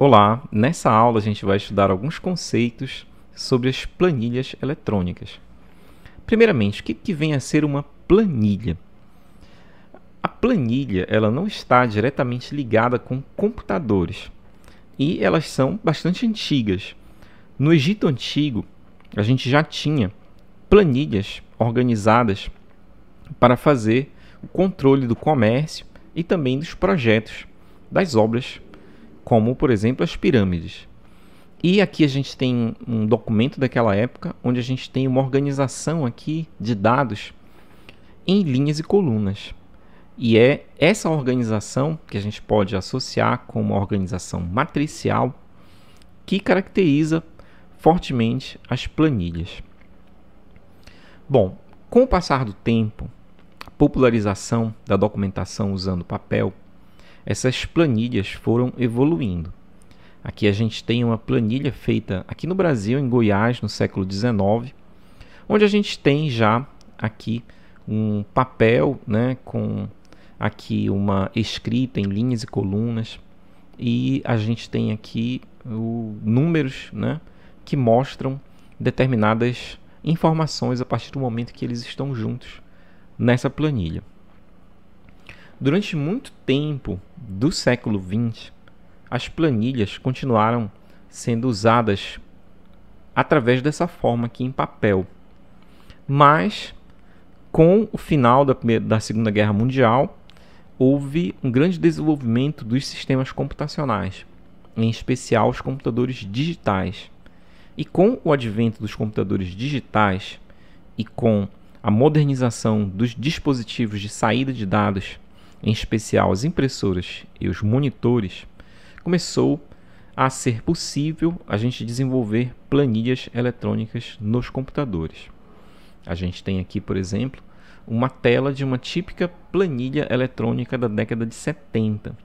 Olá, nessa aula a gente vai estudar alguns conceitos sobre as planilhas eletrônicas. Primeiramente, o que vem a ser uma planilha? A planilha ela não está diretamente ligada com computadores e elas são bastante antigas. No Egito Antigo, a gente já tinha planilhas organizadas para fazer o controle do comércio e também dos projetos das obras, como, por exemplo, as pirâmides. E aqui a gente tem um documento daquela época, onde a gente tem uma organização aqui de dados em linhas e colunas. E é essa organização que a gente pode associar com uma organização matricial que caracteriza fortemente as planilhas. Bom, com o passar do tempo, a popularização da documentação usando papel, essas planilhas foram evoluindo. Aqui a gente tem uma planilha feita aqui no Brasil, em Goiás, no século XIX, onde a gente tem já aqui um papel, com aqui uma escrita em linhas e colunas, e a gente tem aqui números, que mostram determinadas informações a partir do momento que eles estão juntos nessa planilha. Durante muito tempo do século XX, as planilhas continuaram sendo usadas através dessa forma aqui em papel. Mas, com o final da Segunda Guerra Mundial, houve um grande desenvolvimento dos sistemas computacionais, em especial os computadores digitais. E com o advento dos computadores digitais e com a modernização dos dispositivos de saída de dados, em especial as impressoras e os monitores, começou a ser possível a gente desenvolver planilhas eletrônicas nos computadores. A gente tem aqui, por exemplo, uma tela de uma típica planilha eletrônica da década de 70.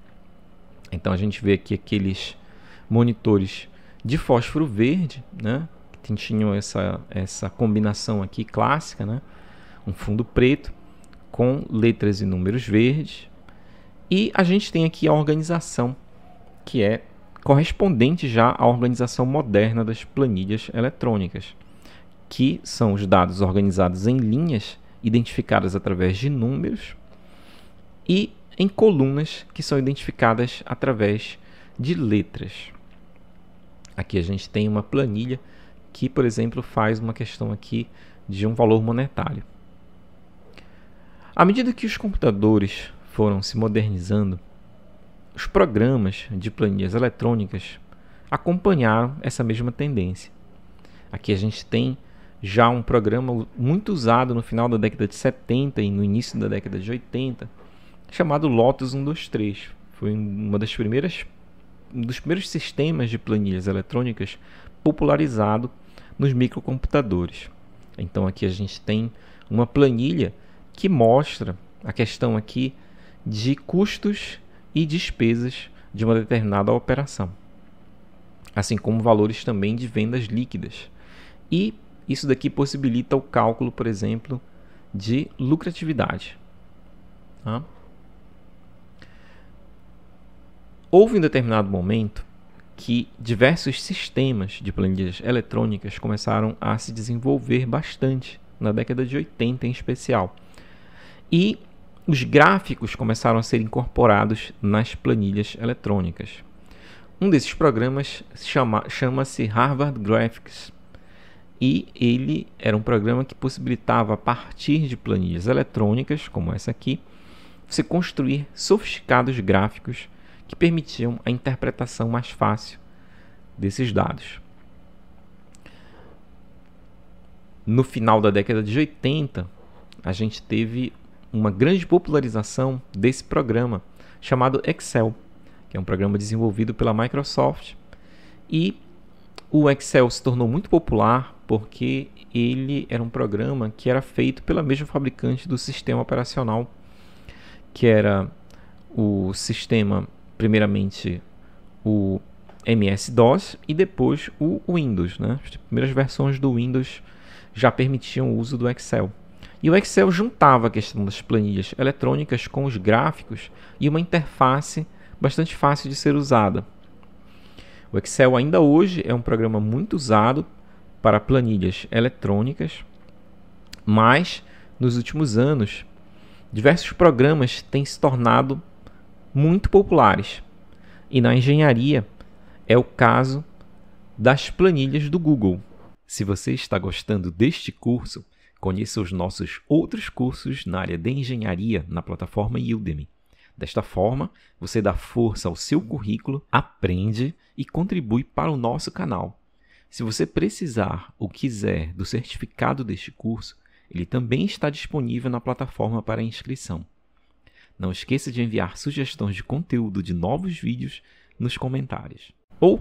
Então a gente vê aqui aqueles monitores de fósforo verde, que tinham essa combinação aqui clássica, um fundo preto com letras e números verdes, e a gente tem aqui a organização que é correspondente já à organização moderna das planilhas eletrônicas, que são os dados organizados em linhas identificadas através de números e em colunas que são identificadas através de letras. Aqui a gente tem uma planilha que, por exemplo, faz uma questão aqui de um valor monetário. À medida que os computadores foram se modernizando, os programas de planilhas eletrônicas acompanharam essa mesma tendência. Aqui a gente tem já um programa muito usado no final da década de 70 e no início da década de 80, chamado Lotus 123. Foi um dos primeiros sistemas de planilhas eletrônicas popularizado nos microcomputadores. Então aqui a gente tem uma planilha que mostra a questão aqui de custos e despesas de uma determinada operação, assim como valores também de vendas líquidas. E isso daqui possibilita o cálculo, por exemplo, de lucratividade. Houve um determinado momento que diversos sistemas de planilhas eletrônicas começaram a se desenvolver bastante, na década de 80 em especial. E os gráficos começaram a ser incorporados nas planilhas eletrônicas. Um desses programas chama-se Harvard Graphics. E ele era um programa que possibilitava, a partir de planilhas eletrônicas, como essa aqui, você construir sofisticados gráficos que permitiam a interpretação mais fácil desses dados. No final da década de 80, a gente teve uma grande popularização desse programa chamado Excel, que é um programa desenvolvido pela Microsoft. E o Excel se tornou muito popular porque ele era um programa que era feito pela mesma fabricante do sistema operacional, que era o sistema, primeiramente, o MS-DOS e depois o Windows. As primeiras versões do Windows já permitiam o uso do Excel. E o Excel juntava a questão das planilhas eletrônicas com os gráficos e uma interface bastante fácil de ser usada. O Excel ainda hoje é um programa muito usado para planilhas eletrônicas, mas nos últimos anos, diversos programas têm se tornado muito populares. E na engenharia é o caso das planilhas do Google. Se você está gostando deste curso, conheça os nossos outros cursos na área de engenharia na plataforma Udemy. Desta forma, você dá força ao seu currículo, aprende e contribui para o nosso canal. Se você precisar ou quiser do certificado deste curso, ele também está disponível na plataforma para inscrição. Não esqueça de enviar sugestões de conteúdo de novos vídeos nos comentários. Ou,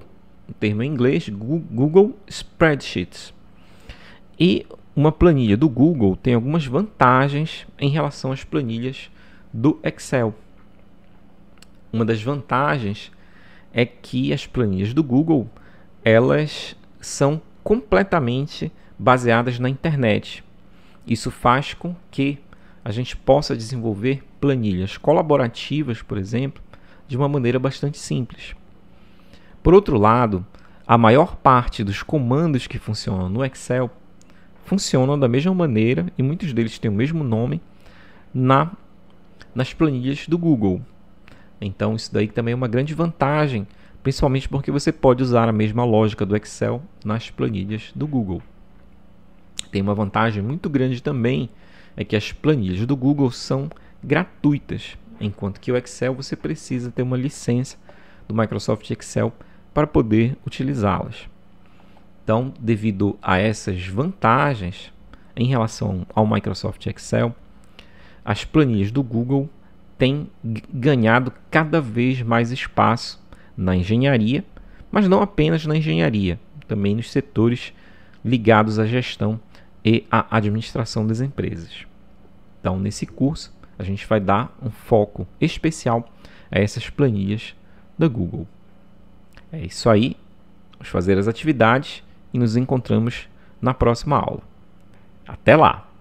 o termo em inglês, Google Spreadsheets. E uma planilha do Google tem algumas vantagens em relação às planilhas do Excel. Uma das vantagens é que as planilhas do Google, elas são completamente baseadas na internet. Isso faz com que a gente possa desenvolver planilhas colaborativas, por exemplo, de uma maneira bastante simples. Por outro lado, a maior parte dos comandos que funcionam no Excel funcionam da mesma maneira, e muitos deles têm o mesmo nome, nas planilhas do Google. Então isso daí também é uma grande vantagem, principalmente porque você pode usar a mesma lógica do Excel nas planilhas do Google. Tem uma vantagem muito grande também, é que as planilhas do Google são gratuitas, enquanto que o Excel você precisa ter uma licença do Microsoft Excel para poder utilizá-las. Então, devido a essas vantagens em relação ao Microsoft Excel, as planilhas do Google têm ganhado cada vez mais espaço na engenharia, mas não apenas na engenharia, também nos setores ligados à gestão e à administração das empresas. Então, nesse curso, a gente vai dar um foco especial a essas planilhas da Google. É isso aí, vamos fazer as atividades e nos encontramos na próxima aula. Até lá!